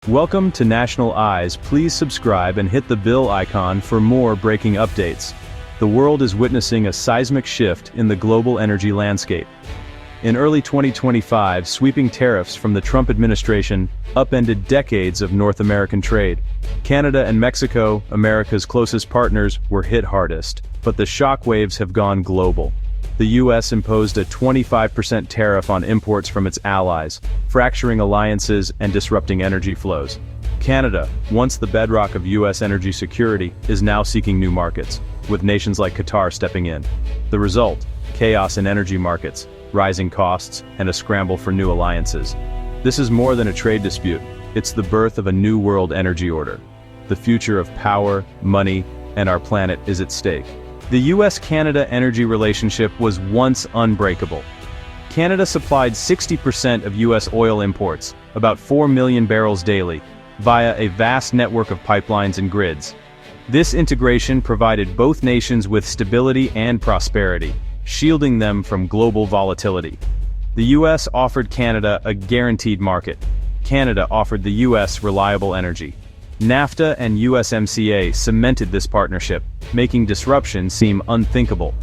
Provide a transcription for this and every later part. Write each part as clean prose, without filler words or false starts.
Welcome to National Eyes. Please subscribe and hit the bell icon for more breaking updates. The world is witnessing a seismic shift in the global energy landscape. In early 2025, sweeping tariffs from the Trump administration upended decades of North American trade. Canada and Mexico, America's closest partners, were hit hardest, but the shockwaves have gone global. The U.S. imposed a 25% tariff on imports from its allies, fracturing alliances and disrupting energy flows. Canada, once the bedrock of U.S. energy security, is now seeking new markets, with nations like Qatar stepping in. The result: chaos in energy markets, rising costs, and a scramble for new alliances. This is more than a trade dispute. It's the birth of a new world energy order. The future of power, money, and our planet is at stake. The U.S.-Canada energy relationship was once unbreakable. Canada supplied 60% of U.S. oil imports, about 4 million barrels daily, via a vast network of pipelines and grids. This integration provided both nations with stability and prosperity, shielding them from global volatility. The U.S. offered Canada a guaranteed market. Canada offered the U.S. reliable energy. NAFTA and USMCA cemented this partnership, making disruption seem unthinkable.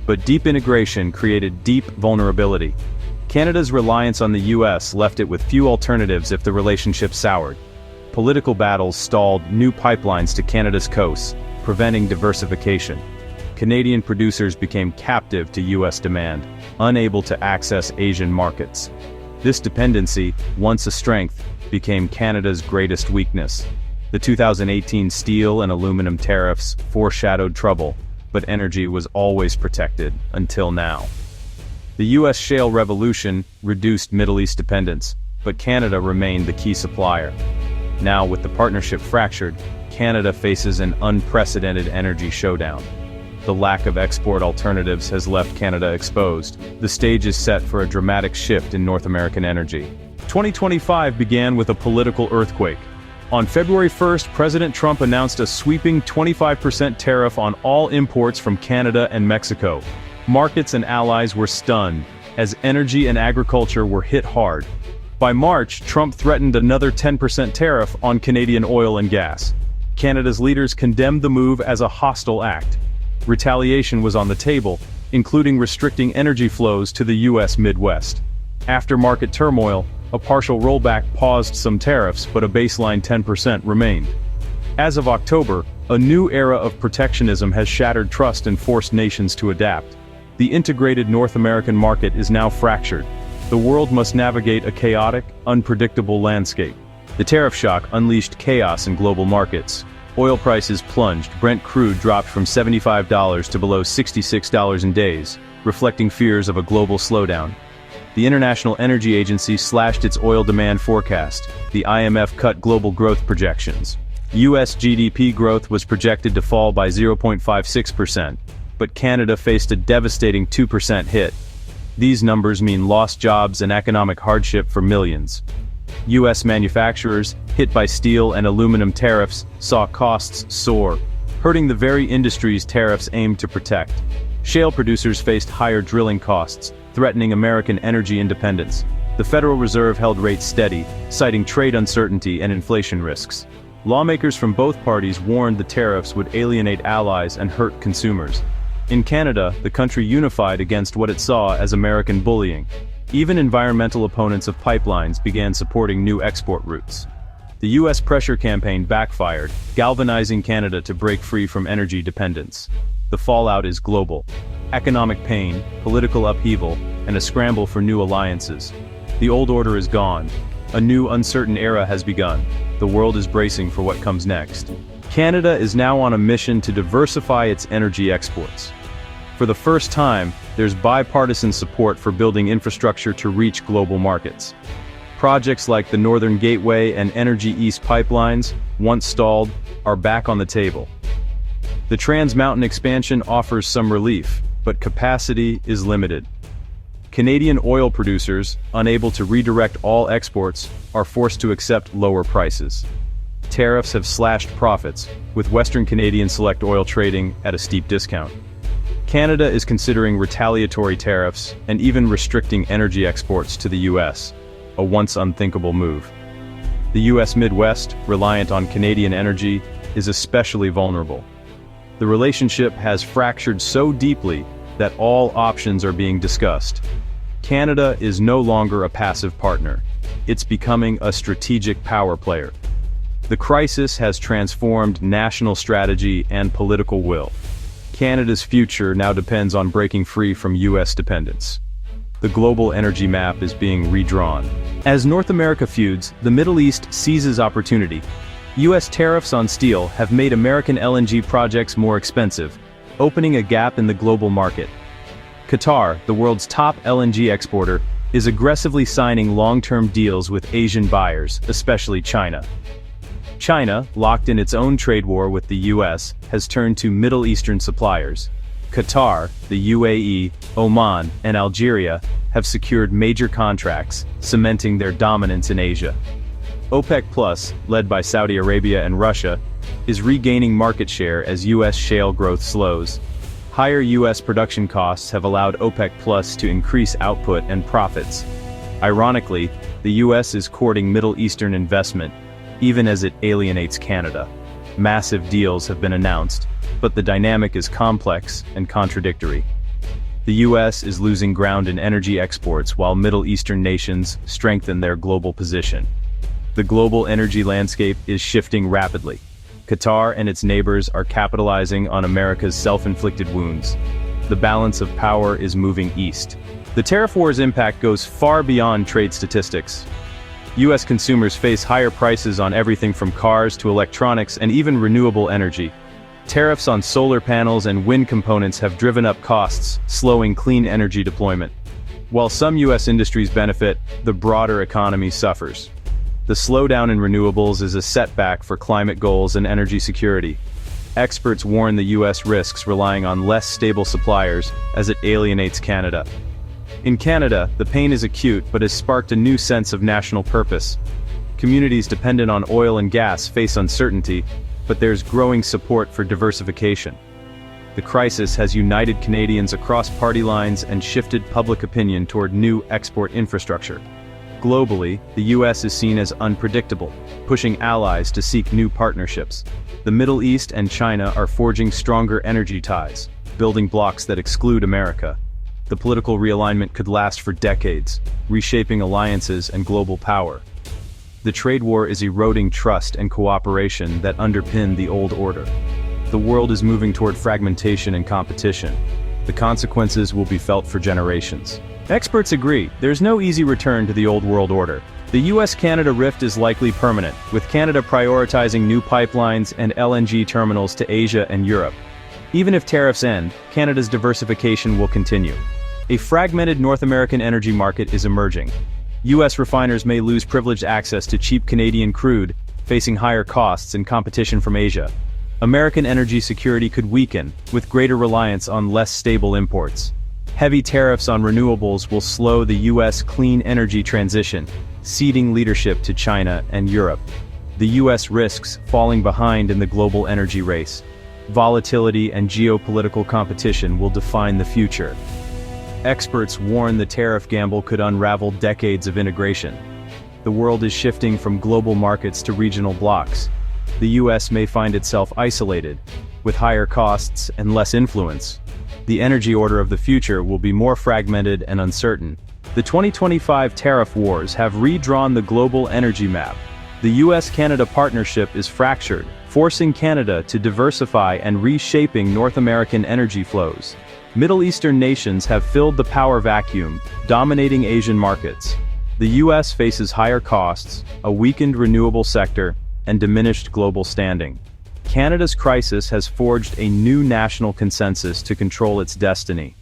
But deep integration created deep vulnerability. Canada's reliance on the U.S. left it with few alternatives if the relationship soured. Political battles stalled new pipelines to Canada's coasts, preventing diversification. Canadian producers became captive to U.S. demand, unable to access Asian markets. This dependency, once a strength, became Canada's greatest weakness. The 2018 steel and aluminum tariffs foreshadowed trouble, but energy was always protected, until now. The U.S. shale revolution reduced Middle East dependence, but Canada remained the key supplier. Now, with the partnership fractured, Canada faces an unprecedented energy showdown. The lack of export alternatives has left Canada exposed. The stage is set for a dramatic shift in North American energy. 2025 began with a political earthquake. On February 1st, President Trump announced a sweeping 25% tariff on all imports from Canada and Mexico. Markets and allies were stunned, as energy and agriculture were hit hard. By March, Trump threatened another 10% tariff on Canadian oil and gas. Canada's leaders condemned the move as a hostile act. Retaliation was on the table, including restricting energy flows to the U.S. Midwest. After market turmoil, a partial rollback paused some tariffs, but a baseline 10% remained. As of October, a new era of protectionism has shattered trust and forced nations to adapt. The integrated North American market is now fractured. The world must navigate a chaotic, unpredictable landscape. The tariff shock unleashed chaos in global markets. Oil prices plunged. Brent crude dropped from $75 to below $66 in days, reflecting fears of a global slowdown. The International Energy Agency slashed its oil demand forecast. The IMF cut global growth projections. U.S. GDP growth was projected to fall by 0.56%, but Canada faced a devastating 2% hit. These numbers mean lost jobs and economic hardship for millions. U.S. manufacturers, hit by steel and aluminum tariffs, saw costs soar, hurting the very industries tariffs aimed to protect. Shale producers faced higher drilling costs, threatening American energy independence. The Federal Reserve held rates steady, citing trade uncertainty and inflation risks. Lawmakers from both parties warned the tariffs would alienate allies and hurt consumers. In Canada, the country unified against what it saw as American bullying. Even environmental opponents of pipelines began supporting new export routes. The U.S. pressure campaign backfired, galvanizing Canada to break free from energy dependence. The fallout is global. Economic pain, political upheaval, and a scramble for new alliances. The old order is gone. A new uncertain era has begun. The world is bracing for what comes next. Canada is now on a mission to diversify its energy exports. For the first time, there's bipartisan support for building infrastructure to reach global markets. Projects like the Northern Gateway and Energy East pipelines, once stalled, are back on the table. The Trans Mountain expansion offers some relief, but capacity is limited. Canadian oil producers, unable to redirect all exports, are forced to accept lower prices. Tariffs have slashed profits, with Western Canadian select oil trading at a steep discount. Canada is considering retaliatory tariffs and even restricting energy exports to the U.S., a once unthinkable move. The US Midwest, reliant on Canadian energy, is especially vulnerable. The relationship has fractured so deeply that all options are being discussed. Canada is no longer a passive partner. It's becoming a strategic power player. The crisis has transformed national strategy and political will. Canada's future now depends on breaking free from US dependence. The global energy map is being redrawn. As North America feuds, the Middle East seizes opportunity. US tariffs on steel have made American LNG projects more expensive, opening a gap in the global market. Qatar, the world's top LNG exporter, is aggressively signing long-term deals with Asian buyers, especially China. China, locked in its own trade war with the US, has turned to Middle Eastern suppliers. Qatar, the UAE, Oman, and Algeria have secured major contracts, cementing their dominance in Asia. OPEC+, led by Saudi Arabia and Russia, is regaining market share as US shale growth slows. Higher US production costs have allowed OPEC+ to increase output and profits. Ironically, the US is courting Middle Eastern investment, even as it alienates Canada. Massive deals have been announced, but the dynamic is complex and contradictory. The US is losing ground in energy exports while Middle Eastern nations strengthen their global position. The global energy landscape is shifting rapidly. Qatar and its neighbors are capitalizing on America's self-inflicted wounds. The balance of power is moving east. The tariff war's impact goes far beyond trade statistics. US consumers face higher prices on everything from cars to electronics and even renewable energy. Tariffs on solar panels and wind components have driven up costs, slowing clean energy deployment. While some US industries benefit, the broader economy suffers. The slowdown in renewables is a setback for climate goals and energy security. Experts warn the US risks relying on less stable suppliers as it alienates Canada. In Canada, the pain is acute but has sparked a new sense of national purpose. Communities dependent on oil and gas face uncertainty, but there's growing support for diversification. The crisis has united Canadians across party lines and shifted public opinion toward new export infrastructure. Globally, the US is seen as unpredictable, pushing allies to seek new partnerships. The Middle East and China are forging stronger energy ties, building blocks that exclude America. The political realignment could last for decades, reshaping alliances and global power. The trade war is eroding trust and cooperation that underpin the old order. The world is moving toward fragmentation and competition. The consequences will be felt for generations. Experts agree, there's no easy return to the old world order. The US-Canada rift is likely permanent, with Canada prioritizing new pipelines and LNG terminals to Asia and Europe. Even if tariffs end, Canada's diversification will continue. A fragmented North American energy market is emerging. US refiners may lose privileged access to cheap Canadian crude, facing higher costs and competition from Asia. American energy security could weaken, with greater reliance on less stable imports. Heavy tariffs on renewables will slow the US clean energy transition, ceding leadership to China and Europe. The US risks falling behind in the global energy race. Volatility and geopolitical competition will define the future. Experts warn the tariff gamble could unravel decades of integration. The world is shifting from global markets to regional blocks. The US may find itself isolated, with higher costs and less influence. The energy order of the future will be more fragmented and uncertain. The 2025 tariff wars have redrawn the global energy map. The US-Canada partnership is fractured, forcing Canada to diversify and reshaping North American energy flows. Middle Eastern nations have filled the power vacuum, dominating Asian markets. The US faces higher costs, a weakened renewable sector, and diminished global standing. Canada's crisis has forged a new national consensus to control its destiny.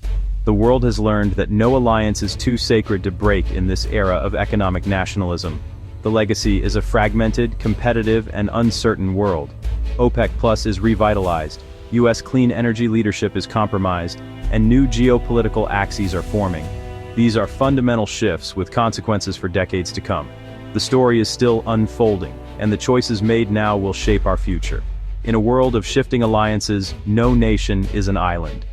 The world has learned that no alliance is too sacred to break in this era of economic nationalism. The legacy is a fragmented, competitive, and uncertain world. OPEC+ is revitalized, US clean energy leadership is compromised, and new geopolitical axes are forming. These are fundamental shifts with consequences for decades to come. The story is still unfolding, and the choices made now will shape our future. In a world of shifting alliances, no nation is an island.